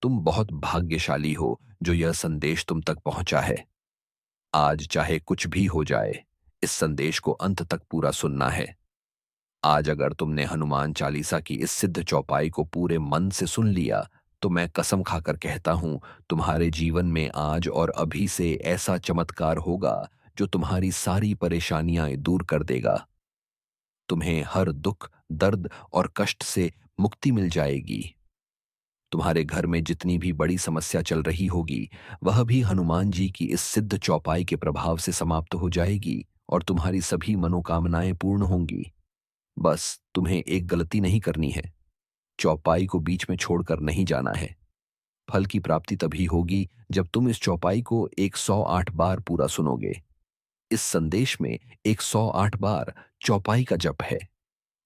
तुम बहुत भाग्यशाली हो जो यह संदेश तुम तक पहुंचा है। आज चाहे कुछ भी हो जाए, इस संदेश को अंत तक पूरा सुनना है। आज अगर तुमने हनुमान चालीसा की इस सिद्ध चौपाई को पूरे मन से सुन लिया, तो मैं कसम खाकर कहता हूं, तुम्हारे जीवन में आज और अभी से ऐसा चमत्कार होगा जो तुम्हारी सारी परेशानियां दूर कर देगा। तुम्हें हर दुख, दर्द और कष्ट से मुक्ति मिल जाएगी। तुम्हारे घर में जितनी भी बड़ी समस्या चल रही होगी, वह भी हनुमान जी की इस सिद्ध चौपाई के प्रभाव से समाप्त हो जाएगी और तुम्हारी सभी मनोकामनाएं पूर्ण होंगी। बस तुम्हें एक गलती नहीं करनी है, चौपाई को बीच में छोड़कर नहीं जाना है। फल की प्राप्ति तभी होगी जब तुम इस चौपाई को 108 बार पूरा सुनोगे। इस संदेश में 108 बार चौपाई का जप है।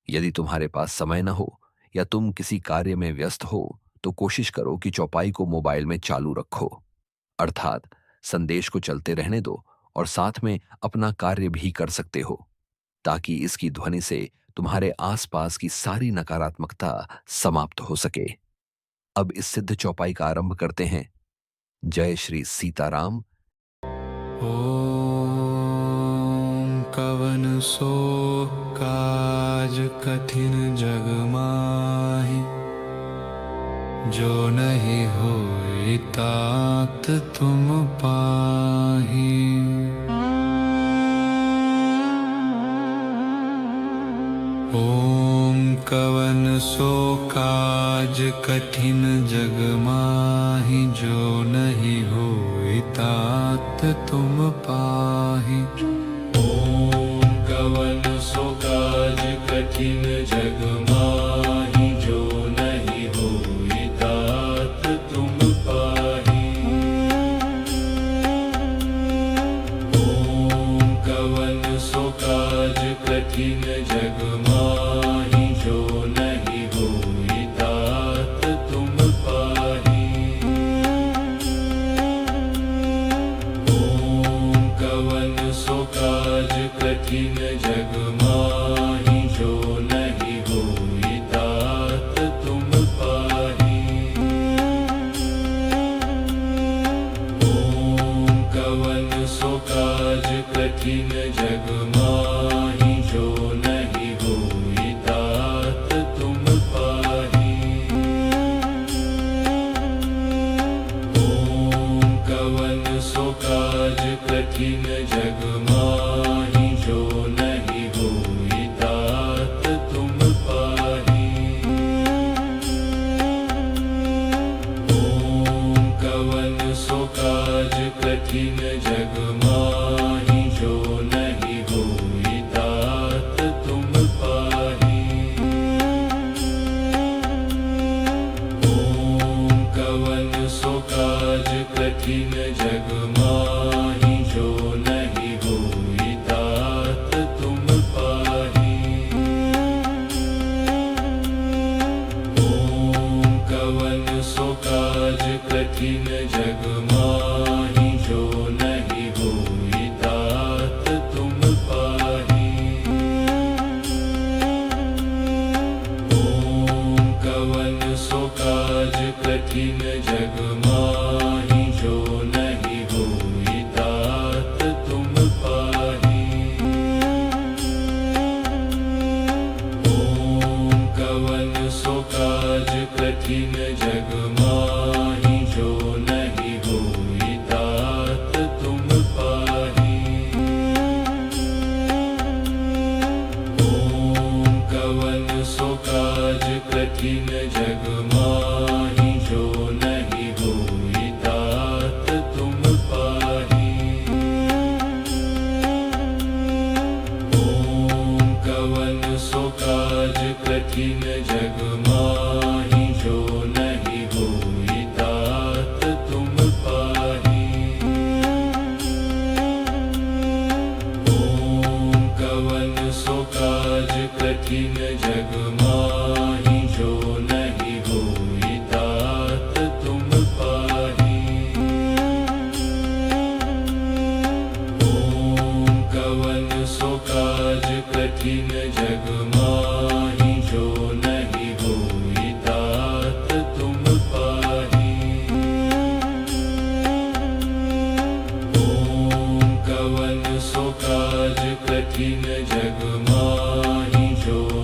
यदि तुम्हारे पास समय न हो या तुम किसी कार्य में व्यस्त हो, तो कोशिश करो कि चौपाई को मोबाइल में चालू रखो, अर्थात संदेश को चलते रहने दो और साथ में अपना कार्य भी कर सकते हो, ताकि इसकी ध्वनि से तुम्हारे आसपास की सारी नकारात्मकता समाप्त हो सके। अब इस सिद्ध चौपाई का आरंभ करते हैं। जय श्री सीताराम। ओम कवन सो काज कठिन जग माहि, जो नहीं होई तात तुम पाहि। ओम कवन सो काज कठिन जग माहि, जो नहीं होई तात तुम पाहि। ओम कवन सो काज कठिन जग माहि, जो नहीं होई तात तुम पाहि। ओम कवन सो काज कठिन जग माहि, जो नहीं होई तात तुम पाहि। ओम कवन सो काज कठिन जग माहि, जो नहीं होई तात तुम पाहि। ओम कवन सो काज कठिन जग माहि, जो नहीं होई तात तुम पाहि। ओम कवन सो काज कठिन जग माहि, जो नहीं होई तात तुम पाहि। ओम कवन सो काज कठिन जग माहि, जो नहीं होई तात तुम पाहि। ओम कवन सो काज कठिन जग माहि, जो नहीं होई तात तुम पाहि। ओम कवन सो काज कठिन जग माहि, जो नहीं होई तात तुम पाहि। ओम कवन सो काज कठिन जग माहि, जो नहीं होई तात तुम पाहि। ओम कवन सो काज कठिन जग माहि, जो नहीं होई तात तुम पाहि। ओम कवन सो काज कठिन जग माहि, जो नहीं होई तात कठिन जग माहि जो